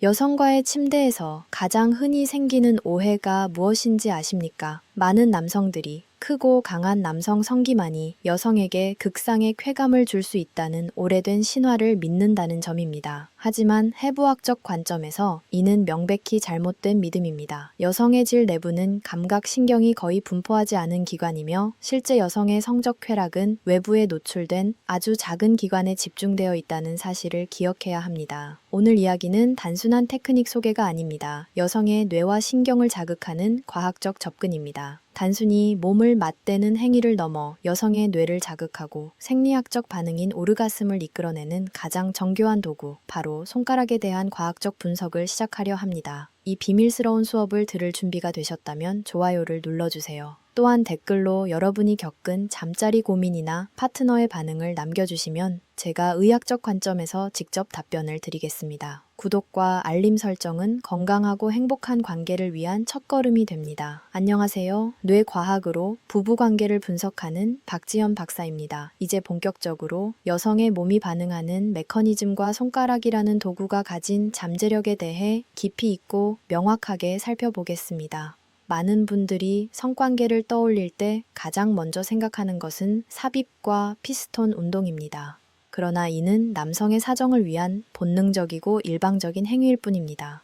여성과의 침대에서 가장 흔히 생기는 오해가 무엇인지 아십니까? 많은 남성들이 크고 강한 남성 성기만이 여성에게 극상의 쾌감을 줄 수 있다는 오래된 신화를 믿는다는 점입니다. 하지만 해부학적 관점에서 이는 명백히 잘못된 믿음입니다. 여성의 질 내부는 감각신경이 거의 분포하지 않은 기관이며 실제 여성의 성적 쾌락은 외부에 노출된 아주 작은 기관에 집중되어 있다는 사실을 기억해야 합니다. 오늘 이야기는 단순한 테크닉 소개가 아닙니다. 여성의 뇌와 신경을 자극하는 과학적 접근입니다. 단순히 몸을 맞대는 행위를 넘어 여성의 뇌를 자극하고 생리학적 반응인 오르가슴을 이끌어내는 가장 정교한 도구, 바로 손가락에 대한 과학적 분석을 시작하려 합니다. 이 비밀스러운 수업을 들을 준비가 되셨다면 좋아요를 눌러주세요. 또한 댓글로 여러분이 겪은 잠자리 고민이나 파트너의 반응을 남겨주시면 제가 의학적 관점에서 직접 답변을 드리겠습니다. 구독과 알림 설정은 건강하고 행복한 관계를 위한 첫걸음이 됩니다. 안녕하세요. 뇌과학으로 부부관계를 분석하는 박지연 박사입니다. 이제 본격적으로 여성의 몸이 반응하는 메커니즘과 손가락이라는 도구가 가진 잠재력에 대해 깊이 있고 명확하게 살펴보겠습니다. 많은 분들이 성관계를 떠올릴 때 가장 먼저 생각하는 것은 삽입과 피스톤 운동입니다. 그러나 이는 남성의 사정을 위한 본능적이고 일방적인 행위일 뿐입니다.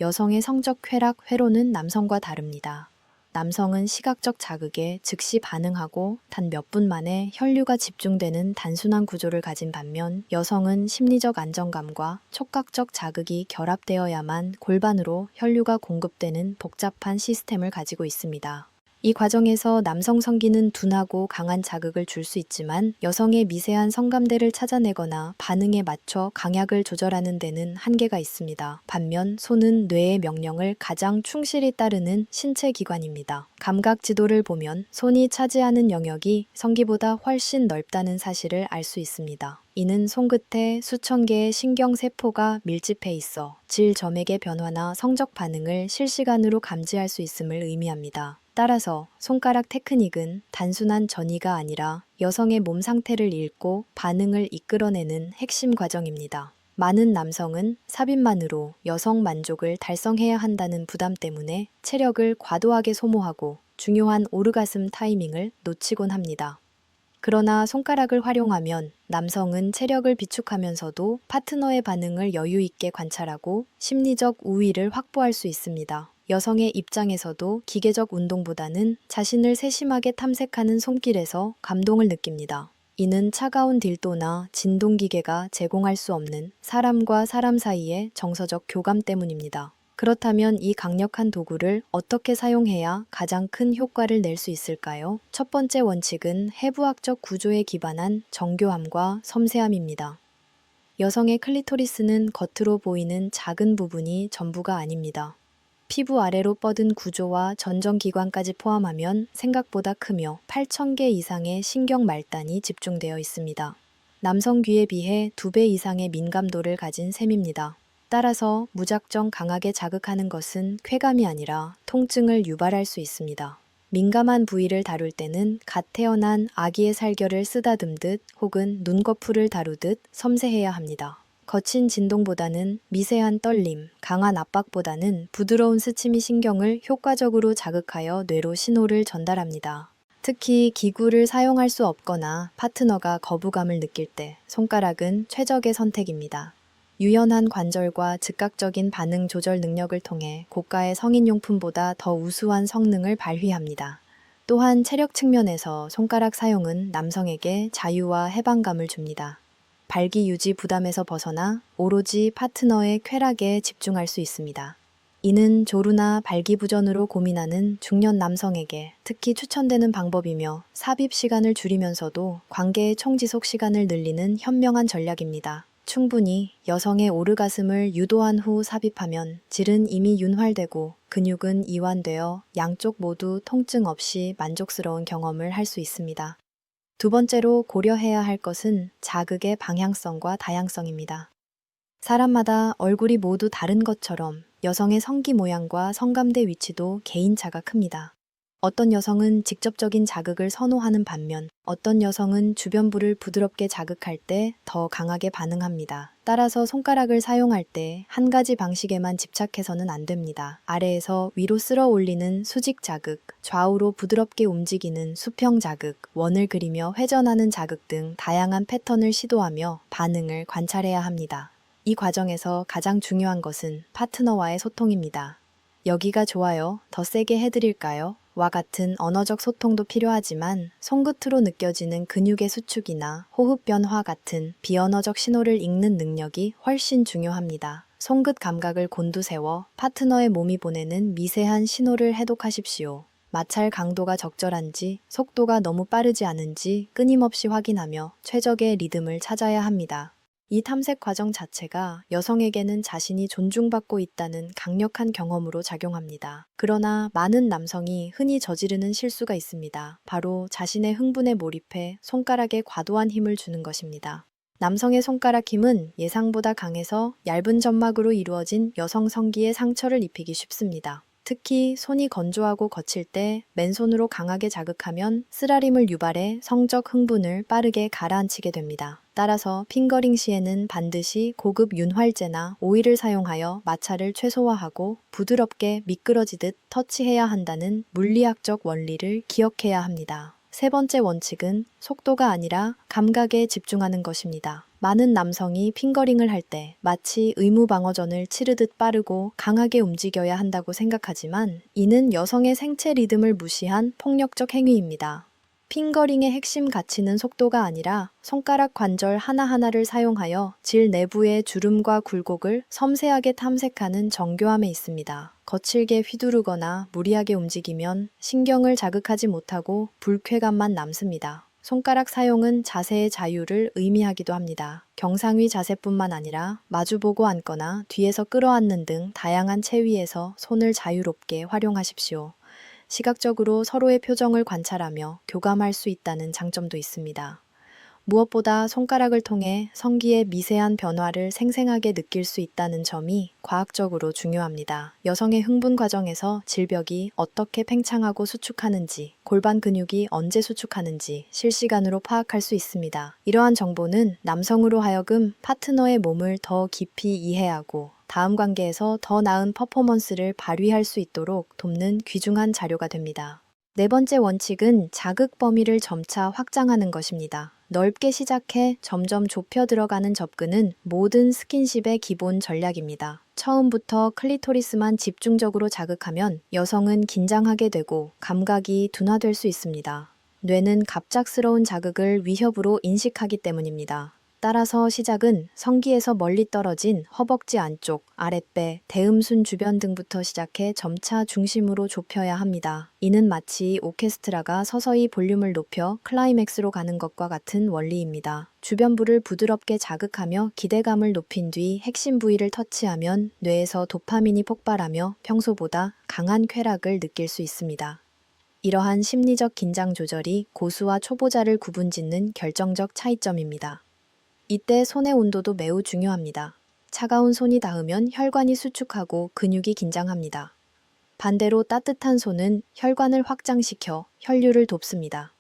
여성의 성적 쾌락, 회로는 남성과 다릅니다. 남성은 시각적 자극에 즉시 반응하고 단 몇 분 만에 혈류가 집중되는 단순한 구조를 가진 반면 여성은 심리적 안정감과 촉각적 자극이 결합되어야만 골반으로 혈류가 공급되는 복잡한 시스템을 가지고 있습니다. 이 과정에서 남성 성기는 둔하고 강한 자극을 줄 수 있지만 여성의 미세한 성감대를 찾아내거나 반응에 맞춰 강약을 조절하는 데는 한계가 있습니다. 반면 손은 뇌의 명령을 가장 충실히 따르는 신체 기관입니다. 감각 지도를 보면 손이 차지하는 영역이 성기보다 훨씬 넓다는 사실을 알 수 있습니다. 이는 손끝에 수천 개의 신경세포가 밀집해 있어 질 점액의 변화나 성적 반응을 실시간으로 감지할 수 있음을 의미합니다. 따라서 손가락 테크닉은 단순한 전이가 아니라 여성의 몸 상태를 읽고 반응을 이끌어내는 핵심 과정입니다. 많은 남성은 삽입만으로 여성 만족을 달성해야 한다는 부담 때문에 체력을 과도하게 소모하고 중요한 오르가슴 타이밍을 놓치곤 합니다. 그러나 손가락을 활용하면 남성은 체력을 비축하면서도 파트너의 반응을 여유 있게 관찰하고 심리적 우위를 확보할 수 있습니다. 여성의 입장에서도 기계적 운동보다는 자신을 세심하게 탐색하는 손길에서 감동을 느낍니다. 이는 차가운 딜도나 진동기계가 제공할 수 없는 사람과 사람 사이의 정서적 교감 때문입니다. 그렇다면 이 강력한 도구를 어떻게 사용해야 가장 큰 효과를 낼 수 있을까요? 첫 번째 원칙은 해부학적 구조에 기반한 정교함과 섬세함입니다. 여성의 클리토리스는 겉으로 보이는 작은 부분이 전부가 아닙니다. 피부 아래로 뻗은 구조와 전정기관까지 포함하면 생각보다 크며 8,000개 이상의 신경 말단이 집중되어 있습니다. 남성 귀에 비해 2배 이상의 민감도를 가진 셈입니다. 따라서 무작정 강하게 자극하는 것은 쾌감이 아니라 통증을 유발할 수 있습니다. 민감한 부위를 다룰 때는 갓 태어난 아기의 살결을 쓰다듬듯 혹은 눈꺼풀을 다루듯 섬세해야 합니다. 거친 진동보다는 미세한 떨림, 강한 압박보다는 부드러운 스침이 신경을 효과적으로 자극하여 뇌로 신호를 전달합니다. 특히 기구를 사용할 수 없거나 파트너가 거부감을 느낄 때 손가락은 최적의 선택입니다. 유연한 관절과 즉각적인 반응 조절 능력을 통해 고가의 성인용품보다 더 우수한 성능을 발휘합니다. 또한 체력 측면에서 손가락 사용은 남성에게 자유와 해방감을 줍니다. 발기 유지 부담에서 벗어나 오로지 파트너의 쾌락에 집중할 수 있습니다. 이는 조루나 발기부전으로 고민하는 중년 남성에게 특히 추천되는 방법이며 삽입 시간을 줄이면서도 관계의 총지속 시간을 늘리는 현명한 전략입니다. 충분히 여성의 오르가슴을 유도한 후 삽입하면 질은 이미 윤활되고 근육은 이완되어 양쪽 모두 통증 없이 만족스러운 경험을 할 수 있습니다. 두 번째로 고려해야 할 것은 자극의 방향성과 다양성입니다. 사람마다 얼굴이 모두 다른 것처럼 여성의 성기 모양과 성감대 위치도 개인차가 큽니다. 어떤 여성은 직접적인 자극을 선호하는 반면 어떤 여성은 주변부를 부드럽게 자극할 때 더 강하게 반응합니다. 따라서 손가락을 사용할 때 한 가지 방식에만 집착해서는 안 됩니다. 아래에서 위로 쓸어 올리는 수직 자극, 좌우로 부드럽게 움직이는 수평 자극, 원을 그리며 회전하는 자극 등 다양한 패턴을 시도하며 반응을 관찰해야 합니다. 이 과정에서 가장 중요한 것은 파트너와의 소통입니다. 여기가 좋아요. 더 세게 해드릴까요? 와 같은 언어적 소통도 필요하지만 손끝으로 느껴지는 근육의 수축이나 호흡 변화 같은 비언어적 신호를 읽는 능력이 훨씬 중요합니다. 손끝 감각을 곤두세워 파트너의 몸이 보내는 미세한 신호를 해독하십시오. 마찰 강도가 적절한지, 속도가 너무 빠르지 않은지 끊임없이 확인하며 최적의 리듬을 찾아야 합니다. 이 탐색 과정 자체가 여성에게는 자신이 존중받고 있다는 강력한 경험으로 작용합니다. 그러나 많은 남성이 흔히 저지르는 실수가 있습니다. 바로 자신의 흥분에 몰입해 손가락에 과도한 힘을 주는 것입니다. 남성의 손가락 힘은 예상보다 강해서 얇은 점막으로 이루어진 여성 성기에 상처를 입히기 쉽습니다. 특히 손이 건조하고 거칠 때 맨손으로 강하게 자극하면 쓰라림을 유발해 성적 흥분을 빠르게 가라앉히게 됩니다. 따라서 핑거링 시에는 반드시 고급 윤활제나 오일을 사용하여 마찰을 최소화하고 부드럽게 미끄러지듯 터치해야 한다는 물리학적 원리를 기억해야 합니다. 세 번째 원칙은 속도가 아니라 감각에 집중하는 것입니다. 많은 남성이 핑거링을 할 때 마치 의무방어전을 치르듯 빠르고 강하게 움직여야 한다고 생각하지만 이는 여성의 생체 리듬을 무시한 폭력적 행위입니다. 핑거링의 핵심 가치는 속도가 아니라 손가락 관절 하나하나를 사용하여 질 내부의 주름과 굴곡을 섬세하게 탐색하는 정교함에 있습니다. 거칠게 휘두르거나 무리하게 움직이면 신경을 자극하지 못하고 불쾌감만 남습니다. 손가락 사용은 자세의 자유를 의미하기도 합니다. 경상위 자세뿐만 아니라 마주보고 앉거나 뒤에서 끌어안는 등 다양한 체위에서 손을 자유롭게 활용하십시오. 시각적으로 서로의 표정을 관찰하며 교감할 수 있다는 장점도 있습니다. 무엇보다 손가락을 통해 성기의 미세한 변화를 생생하게 느낄 수 있다는 점이 과학적으로 중요합니다. 여성의 흥분 과정에서 질벽이 어떻게 팽창하고 수축하는지, 골반 근육이 언제 수축하는지 실시간으로 파악할 수 있습니다. 이러한 정보는 남성으로 하여금 파트너의 몸을 더 깊이 이해하고 다음 관계에서 더 나은 퍼포먼스를 발휘할 수 있도록 돕는 귀중한 자료가 됩니다. 네 번째 원칙은 자극 범위를 점차 확장하는 것입니다. 넓게 시작해 점점 좁혀 들어가는 접근은 모든 스킨십의 기본 전략입니다. 처음부터 클리토리스만 집중적으로 자극하면 여성은 긴장하게 되고 감각이 둔화될 수 있습니다. 뇌는 갑작스러운 자극을 위협으로 인식하기 때문입니다. 따라서 시작은 성기에서 멀리 떨어진 허벅지 안쪽, 아랫배, 대음순 주변 등부터 시작해 점차 중심으로 좁혀야 합니다. 이는 마치 오케스트라가 서서히 볼륨을 높여 클라이맥스로 가는 것과 같은 원리입니다. 주변부를 부드럽게 자극하며 기대감을 높인 뒤 핵심 부위를 터치하면 뇌에서 도파민이 폭발하며 평소보다 강한 쾌락을 느낄 수 있습니다. 이러한 심리적 긴장 조절이 고수와 초보자를 구분짓는 결정적 차이점입니다. 이때 손의 온도도 매우 중요합니다. 차가운 손이 닿으면 혈관이 수축하고 근육이 긴장합니다. 반대로 따뜻한 손은 혈관을 확장시켜 혈류를 돕습니다.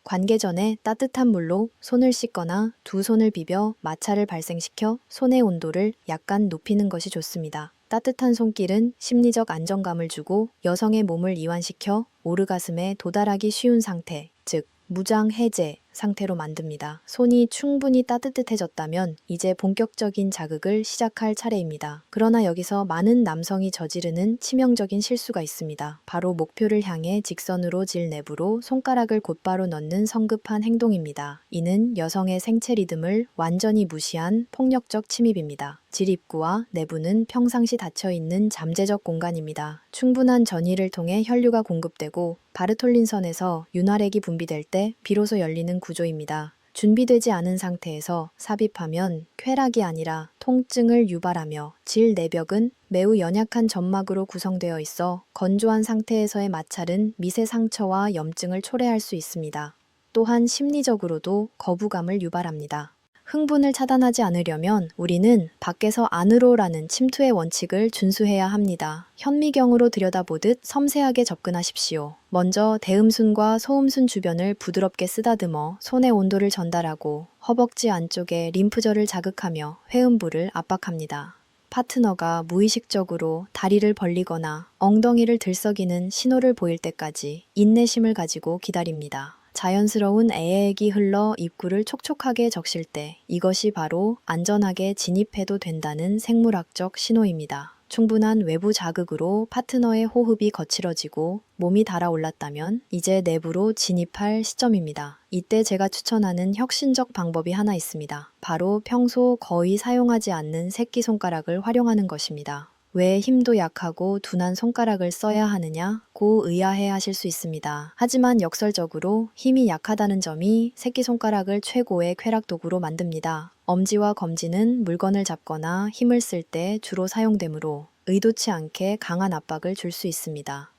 관계 전에 따뜻한 물로 손을 씻거나 두 손을 비벼 마찰을 발생시켜 손의 온도를 약간 높이는 것이 좋습니다. 따뜻한 손길은 심리적 안정감을 주고 여성의 몸을 이완시켜 오르가슴에 도달하기 쉬운 상태, 즉 무장 해제 상태로 만듭니다. 손이 충분히 따뜻해졌다면 이제 본격적인 자극을 시작할 차례입니다. 그러나 여기서 많은 남성이 저지르는 치명적인 실수가 있습니다. 바로 목표를 향해 직선으로 질 내부로 손가락을 곧바로 넣는 성급한 행동입니다. 이는 여성의 생체 리듬을 완전히 무시한 폭력적 침입입니다. 질 입구와 내부는 평상시 닫혀있는 잠재적 공간입니다. 충분한 전이를 통해 혈류가 공급되고 바르톨린선에서 윤활액이 분비될 때 비로소 열리는 구조입니다. 준비되지 않은 상태에서 삽입하면 쾌락이 아니라 통증을 유발하며 질 내벽은 매우 연약한 점막으로 구성되어 있어 건조한 상태에서의 마찰은 미세 상처와 염증을 초래할 수 있습니다. 또한 심리적으로도 거부감을 유발합니다. 흥분을 차단하지 않으려면 우리는 밖에서 안으로라는 침투의 원칙을 준수해야 합니다. 현미경으로 들여다보듯 섬세하게 접근하십시오. 먼저 대음순과 소음순 주변을 부드럽게 쓰다듬어 손의 온도를 전달하고 허벅지 안쪽에 림프절을 자극하며 회음부를 압박합니다. 파트너가 무의식적으로 다리를 벌리거나 엉덩이를 들썩이는 신호를 보일 때까지 인내심을 가지고 기다립니다. 자연스러운 애액이 흘러 입구를 촉촉하게 적실 때 이것이 바로 안전하게 진입해도 된다는 생물학적 신호입니다. 충분한 외부 자극으로 파트너의 호흡이 거칠어지고 몸이 달아올랐다면 이제 내부로 진입할 시점입니다. 이때 제가 추천하는 혁신적 방법이 하나 있습니다. 바로 평소 거의 사용하지 않는 새끼손가락을 활용하는 것입니다. 왜 힘도 약하고 둔한 손가락을 써야 하느냐고 의아해 하실 수 있습니다. 하지만 역설적으로 힘이 약하다는 점이 새끼손가락을 최고의 쾌락 도구로 만듭니다. 엄지와 검지는 물건을 잡거나 힘을 쓸 때 주로 사용되므로 의도치 않게 강한 압박을 줄 수 있습니다.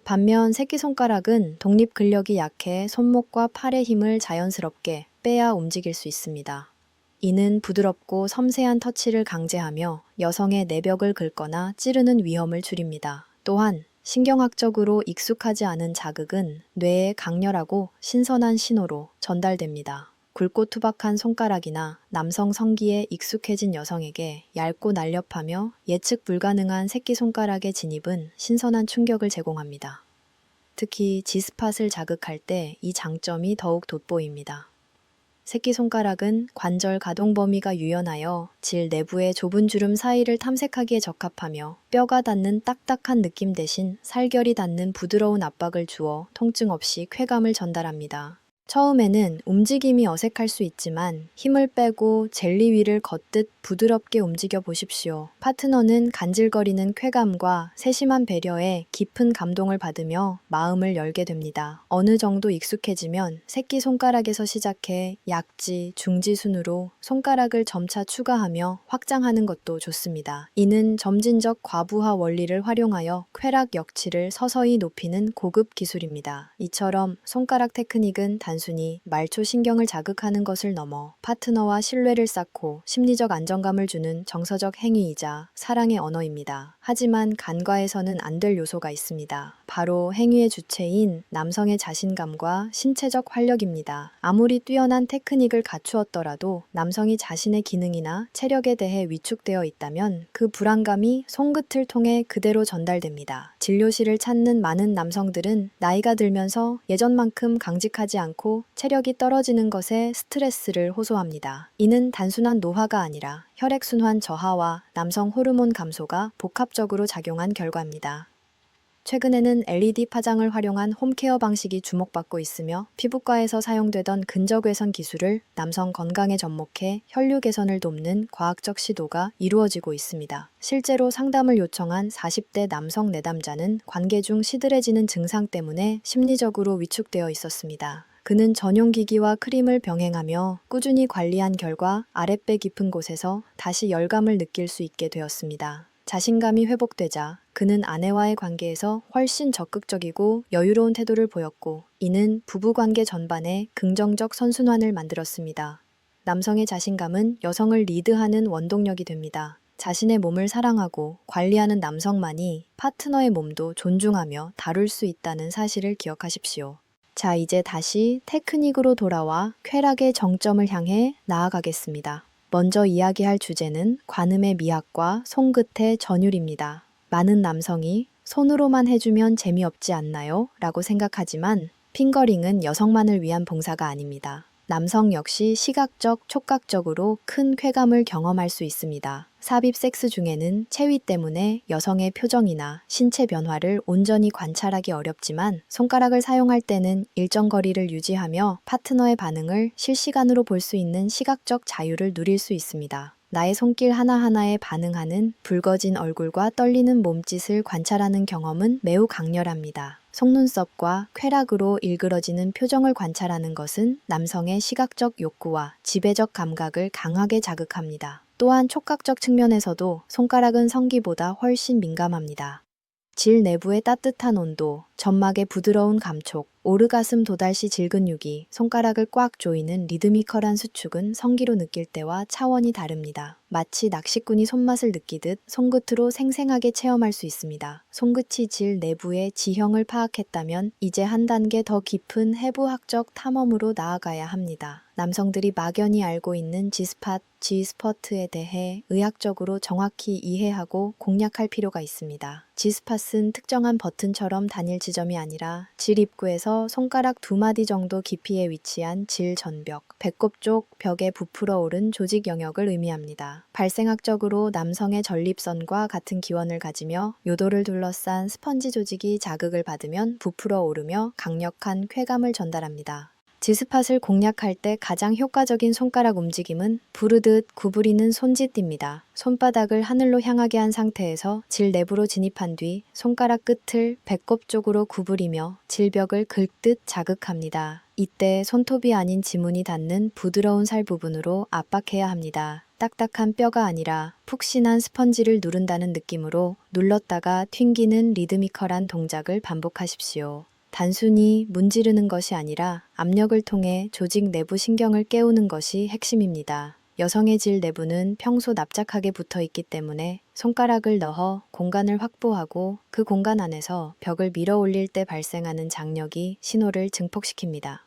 반면 새끼손가락은 독립 근력이 약해 손목과 팔의 힘을 자연스럽게 빼야 움직일 수 있습니다. 이는 부드럽고 섬세한 터치를 강제하며 여성의 내벽을 긁거나 찌르는 위험을 줄입니다. 또한 신경학적으로 익숙하지 않은 자극은 뇌에 강렬하고 신선한 신호로 전달됩니다. 굵고 투박한 손가락이나 남성 성기에 익숙해진 여성에게 얇고 날렵하며 예측 불가능한 새끼손가락의 진입은 신선한 충격을 제공합니다. 특히 G스팟을 자극할 때 이 장점이 더욱 돋보입니다. 새끼손가락은 관절 가동 범위가 유연하여 질 내부의 좁은 주름 사이를 탐색하기에 적합하며 뼈가 닿는 딱딱한 느낌 대신 살결이 닿는 부드러운 압박을 주어 통증 없이 쾌감을 전달합니다. 처음에는 움직임이 어색할 수 있지만 힘을 빼고 젤리 위를 걷듯 부드럽게 움직여 보십시오. 파트너는 간질거리는 쾌감과 세심한 배려에 깊은 감동을 받으며 마음을 열게 됩니다. 어느 정도 익숙해지면 새끼손가락에서 시작해 약지, 중지 순으로 손가락을 점차 추가하며 확장하는 것도 좋습니다. 이는 점진적 과부하 원리를 활용하여 쾌락 역치를 서서히 높이는 고급 기술입니다. 이처럼 손가락 테크닉은 단순히 말초 신경을 자극하는 것을 넘어 파트너와 신뢰를 쌓고 심리적 안정감을 주는 정서적 행위이자 사랑의 언어입니다. 하지만 간과해서는 안 될 요소가 있습니다. 바로 행위의 주체인 남성의 자신감과 신체적 활력입니다. 아무리 뛰어난 테크닉을 갖추었더라도 남성이 자신의 기능이나 체력에 대해 위축되어 있다면 그 불안감이 손끝을 통해 그대로 전달됩니다. 진료실을 찾는 많은 남성들은 나이가 들면서 예전만큼 강직하지 않고 체력이 떨어지는 것에 스트레스를 호소합니다. 이는 단순한 노화가 아니라 혈액순환 저하와 남성 호르몬 감소가 복합적으로 작용한 결과입니다. 최근에는 LED 파장을 활용한 홈케어 방식이 주목받고 있으며 피부과에서 사용되던 근적외선 기술을 남성 건강에 접목해 혈류 개선을 돕는 과학적 시도가 이루어지고 있습니다. 실제로 상담을 요청한 40대 남성 내담자는 관계 중 시들해지는 증상 때문에 심리적으로 위축되어 있었습니다. 그는 전용기기와 크림을 병행하며 꾸준히 관리한 결과 아랫배 깊은 곳에서 다시 열감을 느낄 수 있게 되었습니다. 자신감이 회복되자 그는 아내와의 관계에서 훨씬 적극적이고 여유로운 태도를 보였고 이는 부부관계 전반에 긍정적 선순환을 만들었습니다. 남성의 자신감은 여성을 리드하는 원동력이 됩니다. 자신의 몸을 사랑하고 관리하는 남성만이 파트너의 몸도 존중하며 다룰 수 있다는 사실을 기억하십시오. 자, 이제 다시 테크닉으로 돌아와 쾌락의 정점을 향해 나아가겠습니다. 먼저 이야기할 주제는 관음의 미학과 손끝의 전율입니다. 많은 남성이 손으로만 해주면 재미없지 않나요? 라고 생각하지만 핑거링은 여성만을 위한 봉사가 아닙니다. 남성 역시 시각적, 촉각적으로 큰 쾌감을 경험할 수 있습니다. 삽입 섹스 중에는 체위 때문에 여성의 표정이나 신체 변화를 온전히 관찰하기 어렵지만 손가락을 사용할 때는 일정 거리를 유지하며 파트너의 반응을 실시간으로 볼 수 있는 시각적 자유를 누릴 수 있습니다. 나의 손길 하나하나에 반응하는 붉어진 얼굴과 떨리는 몸짓을 관찰하는 경험은 매우 강렬합니다. 속눈썹과 쾌락으로 일그러지는 표정을 관찰하는 것은 남성의 시각적 욕구와 지배적 감각을 강하게 자극합니다. 또한 촉각적 측면에서도 손가락은 성기보다 훨씬 민감합니다. 질 내부의 따뜻한 온도, 점막의 부드러운 감촉, 오르가슴 도달 시 질근육이 손가락을 꽉 조이는 리드미컬한 수축은 성기로 느낄 때와 차원이 다릅니다. 마치 낚시꾼이 손맛을 느끼듯 손끝으로 생생하게 체험할 수 있습니다. 손끝이 질 내부의 지형을 파악했다면 이제 한 단계 더 깊은 해부학적 탐험으로 나아가야 합니다. 남성들이 막연히 알고 있는 G스팟, G스퍼트에 대해 의학적으로 정확히 이해하고 공략할 필요가 있습니다. G스팟은 특정한 버튼처럼 단일 지점이 아니라 질 입구에서 손가락 2마디 정도 깊이에 위치한 질 전벽, 배꼽 쪽 벽에 부풀어 오른 조직 영역을 의미합니다. 발생학적으로 남성의 전립선과 같은 기원을 가지며 요도를 둘러싼 스펀지 조직이 자극을 받으면 부풀어 오르며 강력한 쾌감을 전달합니다. G스팟을 공략할 때 가장 효과적인 손가락 움직임은 부르듯 구부리는 손짓입니다. 손바닥을 하늘로 향하게 한 상태에서 질 내부로 진입한 뒤 손가락 끝을 배꼽 쪽으로 구부리며 질벽을 긁듯 자극합니다. 이때 손톱이 아닌 지문이 닿는 부드러운 살 부분으로 압박해야 합니다. 딱딱한 뼈가 아니라 푹신한 스펀지를 누른다는 느낌으로 눌렀다가 튕기는 리드미컬한 동작을 반복하십시오. 단순히 문지르는 것이 아니라 압력을 통해 조직 내부 신경을 깨우는 것이 핵심입니다. 여성의 질 내부는 평소 납작하게 붙어 있기 때문에 손가락을 넣어 공간을 확보하고 그 공간 안에서 벽을 밀어 올릴 때 발생하는 장력이 신호를 증폭시킵니다.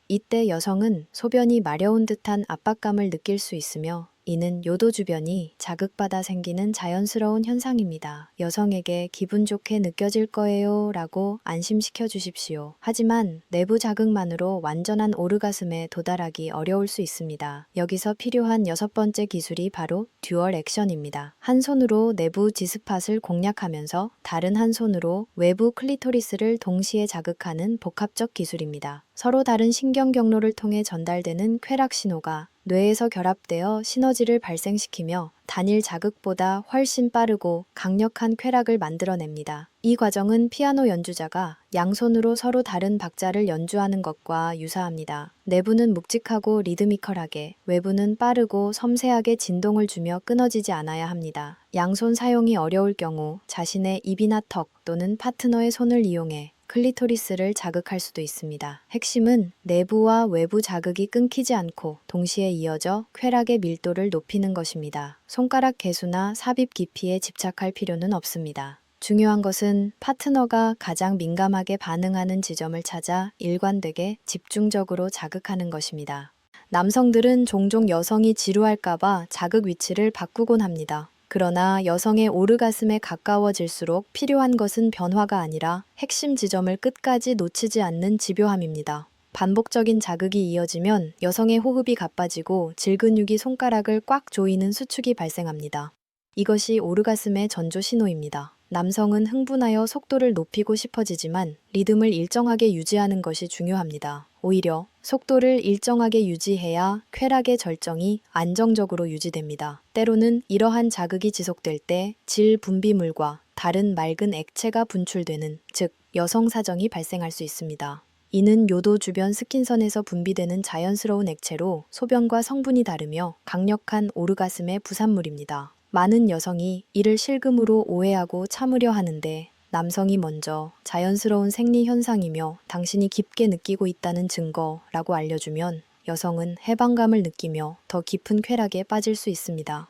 이때 여성은 소변이 마려운 듯한 압박감을 느낄 수 있으며 이는 요도 주변이 자극받아 생기는 자연스러운 현상입니다. 여성에게 기분 좋게 느껴질 거예요 라고 안심시켜 주십시오. 하지만 내부 자극만으로 완전한 오르가슴에 도달하기 어려울 수 있습니다. 여기서 필요한 6번째 기술이 바로 듀얼 액션입니다. 한 손으로 내부 G스팟을 공략하면서 다른 한 손으로 외부 클리토리스를 동시에 자극하는 복합적 기술입니다. 서로 다른 신경 경로를 통해 전달되는 쾌락 신호가 뇌에서 결합되어 시너지를 발생시키며 단일 자극보다 훨씬 빠르고 강력한 쾌락을 만들어냅니다. 이 과정은 피아노 연주자가 양손으로 서로 다른 박자를 연주하는 것과 유사합니다. 내부는 묵직하고 리드미컬하게, 외부는 빠르고 섬세하게 진동을 주며 끊어지지 않아야 합니다. 양손 사용이 어려울 경우 자신의 입이나 턱 또는 파트너의 손을 이용해 클리토리스를 자극할 수도 있습니다. 핵심은 내부와 외부 자극이 끊기지 않고 동시에 이어져 쾌락의 밀도를 높이는 것입니다. 손가락 개수나 삽입 깊이에 집착할 필요는 없습니다. 중요한 것은 파트너가 가장 민감하게 반응하는 지점을 찾아 일관되게 집중적으로 자극하는 것입니다. 남성들은 종종 여성이 지루할까봐 자극 위치를 바꾸곤 합니다. 그러나 여성의 오르가슴에 가까워질수록 필요한 것은 변화가 아니라 핵심 지점을 끝까지 놓치지 않는 집요함입니다. 반복적인 자극이 이어지면 여성의 호흡이 가빠지고 질근육이 손가락을 꽉 조이는 수축이 발생합니다. 이것이 오르가슴의 전조 신호입니다. 남성은 흥분하여 속도를 높이고 싶어지지만 리듬을 일정하게 유지하는 것이 중요합니다. 오히려 속도를 일정하게 유지해야 쾌락의 절정이 안정적으로 유지됩니다. 때로는 이러한 자극이 지속될 때 질 분비물과 다른 맑은 액체가 분출되는, 즉 여성사정이 발생할 수 있습니다. 이는 요도 주변 스킨선에서 분비되는 자연스러운 액체로 소변과 성분이 다르며 강력한 오르가슴의 부산물입니다. 많은 여성이 이를 실금으로 오해하고 참으려 하는데 남성이 먼저 자연스러운 생리 현상이며 당신이 깊게 느끼고 있다는 증거라고 알려주면 여성은 해방감을 느끼며 더 깊은 쾌락에 빠질 수 있습니다.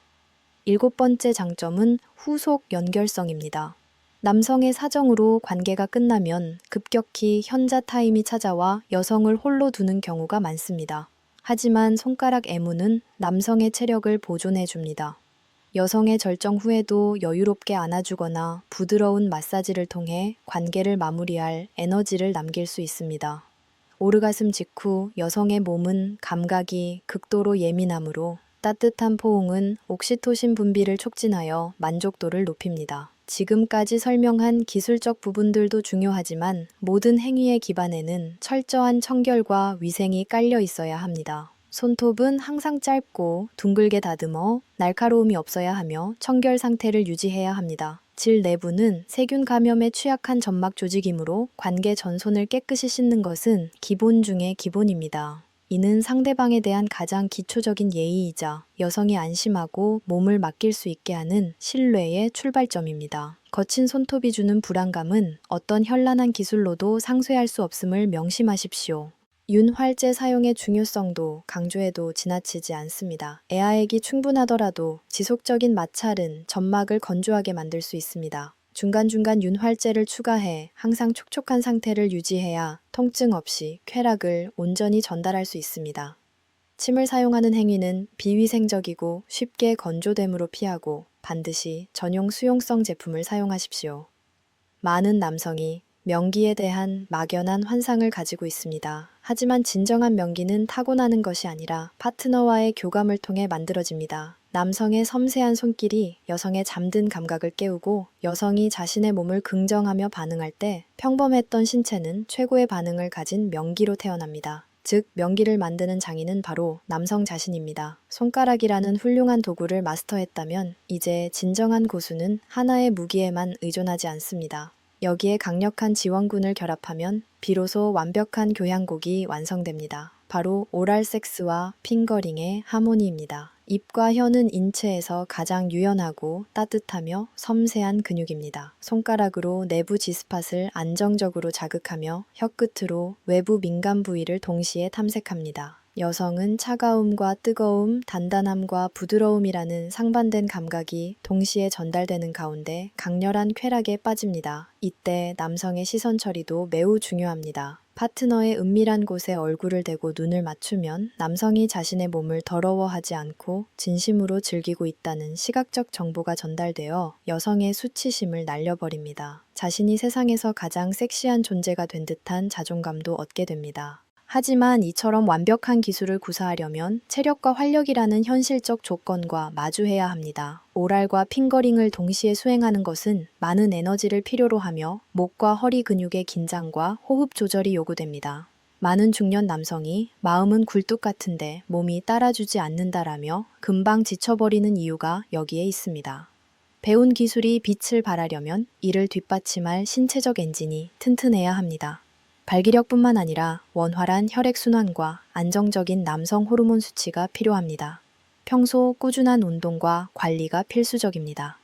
7번째 장점은 후속 연결성입니다. 남성의 사정으로 관계가 끝나면 급격히 현자 타임이 찾아와 여성을 홀로 두는 경우가 많습니다. 하지만 손가락 애무는 남성의 체력을 보존해 줍니다. 여성의 절정 후에도 여유롭게 안아주거나 부드러운 마사지를 통해 관계를 마무리할 에너지를 남길 수 있습니다. 오르가슴 직후 여성의 몸은 감각이 극도로 예민하므로 따뜻한 포옹은 옥시토신 분비를 촉진하여 만족도를 높입니다. 지금까지 설명한 기술적 부분들도 중요하지만 모든 행위의 기반에는 철저한 청결과 위생이 깔려 있어야 합니다. 손톱은 항상 짧고 둥글게 다듬어 날카로움이 없어야 하며 청결 상태를 유지해야 합니다. 질 내부는 세균 감염에 취약한 점막 조직이므로 관계 전손을 깨끗이 씻는 것은 기본 중의 기본입니다. 이는 상대방에 대한 가장 기초적인 예의이자 여성이 안심하고 몸을 맡길 수 있게 하는 신뢰의 출발점입니다. 거친 손톱이 주는 불안감은 어떤 현란한 기술로도 상쇄할 수 없음을 명심하십시오. 윤활제 사용의 중요성도 강조해도 지나치지 않습니다. 애아액이 충분하더라도 지속적인 마찰은 점막을 건조하게 만들 수 있습니다. 중간중간 윤활제를 추가해 항상 촉촉한 상태를 유지해야 통증 없이 쾌락을 온전히 전달할 수 있습니다. 침을 사용하는 행위는 비위생적이고 쉽게 건조됨으로 피하고 반드시 전용 수용성 제품을 사용하십시오. 많은 남성이 명기에 대한 막연한 환상을 가지고 있습니다. 하지만 진정한 명기는 타고나는 것이 아니라 파트너와의 교감을 통해 만들어집니다. 남성의 섬세한 손길이 여성의 잠든 감각을 깨우고 여성이 자신의 몸을 긍정하며 반응할 때 평범했던 신체는 최고의 반응을 가진 명기로 태어납니다. 즉, 명기를 만드는 장인은 바로 남성 자신입니다. 손가락이라는 훌륭한 도구를 마스터했다면 이제 진정한 고수는 하나의 무기에만 의존하지 않습니다. 여기에 강력한 지원군을 결합하면 비로소 완벽한 교향곡이 완성됩니다. 바로 오랄 섹스와 핑거링의 하모니입니다. 입과 혀는 인체에서 가장 유연하고 따뜻하며 섬세한 근육입니다. 손가락으로 내부 G스팟을 안정적으로 자극하며 혀끝으로 외부 민감 부위를 동시에 탐색합니다. 여성은 차가움과 뜨거움, 단단함과 부드러움이라는 상반된 감각이 동시에 전달되는 가운데 강렬한 쾌락에 빠집니다. 이때 남성의 시선 처리도 매우 중요합니다. 파트너의 은밀한 곳에 얼굴을 대고 눈을 맞추면 남성이 자신의 몸을 더러워하지 않고 진심으로 즐기고 있다는 시각적 정보가 전달되어 여성의 수치심을 날려버립니다. 자신이 세상에서 가장 섹시한 존재가 된 듯한 자존감도 얻게 됩니다. 하지만 이처럼 완벽한 기술을 구사하려면 체력과 활력이라는 현실적 조건과 마주해야 합니다. 오랄과 핑거링을 동시에 수행하는 것은 많은 에너지를 필요로 하며 목과 허리 근육의 긴장과 호흡 조절이 요구됩니다. 많은 중년 남성이 마음은 굴뚝 같은데 몸이 따라주지 않는다라며 금방 지쳐버리는 이유가 여기에 있습니다. 배운 기술이 빛을 발하려면 이를 뒷받침할 신체적 엔진이 튼튼해야 합니다. 발기력뿐만 아니라 원활한 혈액순환과 안정적인 남성 호르몬 수치가 필요합니다. 평소 꾸준한 운동과 관리가 필수적입니다.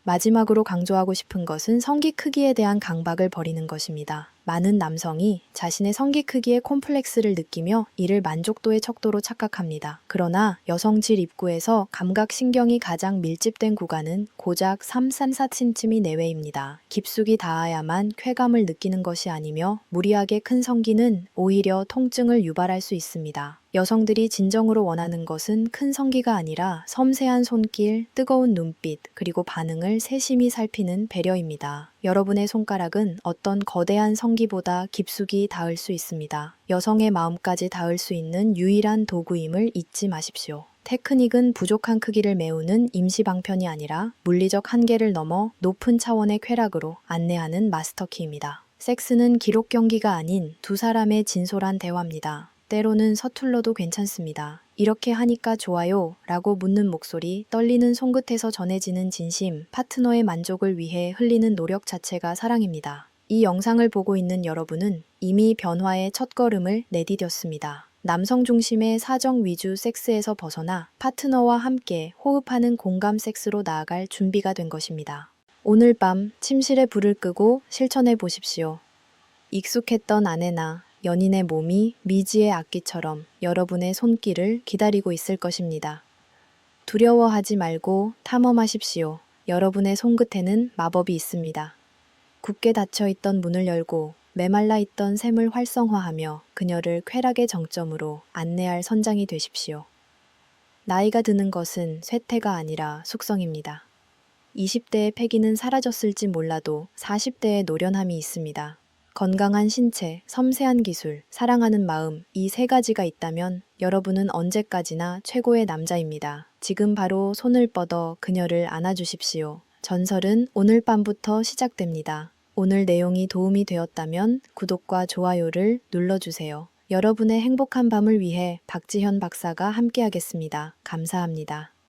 마지막으로 강조하고 싶은 것은 성기 크기에 대한 강박을 버리는 것입니다. 많은 남성이 자신의 성기 크기에 콤플렉스를 느끼며 이를 만족도의 척도로 착각합니다. 그러나 여성 질 입구에서 감각신경이 가장 밀집된 구간은 고작 3-4cm 내외입니다. 깊숙이 닿아야만 쾌감을 느끼는 것이 아니며 무리하게 큰 성기는 오히려 통증을 유발할 수 있습니다. 여성들이 진정으로 원하는 것은 큰 성기가 아니라 섬세한 손길, 뜨거운 눈빛, 그리고 반응을 세심히 살피는 배려입니다. 여러분의 손가락은 어떤 거대한 성기보다 깊숙이 닿을 수 있습니다. 여성의 마음까지 닿을 수 있는 유일한 도구임을 잊지 마십시오. 테크닉은 부족한 크기를 메우는 임시 방편이 아니라 물리적 한계를 넘어 높은 차원의 쾌락으로 안내하는 마스터키입니다. 섹스는 기록 경기가 아닌 두 사람의 진솔한 대화입니다. 때로는 서툴러도 괜찮습니다. 이렇게 하니까 좋아요 라고 묻는 목소리, 떨리는 손끝에서 전해지는 진심, 파트너의 만족을 위해 흘리는 노력 자체가 사랑입니다. 이 영상을 보고 있는 여러분은 이미 변화의 첫걸음을 내디뎠습니다. 남성 중심의 사정 위주 섹스에서 벗어나 파트너와 함께 호흡하는 공감 섹스로 나아갈 준비가 된 것입니다. 오늘 밤 침실에 불을 끄고 실천해 보십시오. 익숙했던 아내나 연인의 몸이 미지의 악기처럼 여러분의 손길을 기다리고 있을 것입니다. 두려워하지 말고 탐험하십시오. 여러분의 손끝에는 마법이 있습니다. 굳게 닫혀있던 문을 열고 메말라 있던 샘을 활성화하며 그녀를 쾌락의 정점으로 안내할 선장이 되십시오. 나이가 드는 것은 쇠퇴가 아니라 숙성입니다. 20대의 패기는 사라졌을지 몰라도 40대의 노련함이 있습니다. 건강한 신체, 섬세한 기술, 사랑하는 마음, 이 세 가지가 있다면 여러분은 언제까지나 최고의 남자입니다. 지금 바로 손을 뻗어 그녀를 안아주십시오. 전설은 오늘 밤부터 시작됩니다. 오늘 내용이 도움이 되었다면 구독과 좋아요를 눌러주세요. 여러분의 행복한 밤을 위해 박지현 박사가 함께하겠습니다. 감사합니다.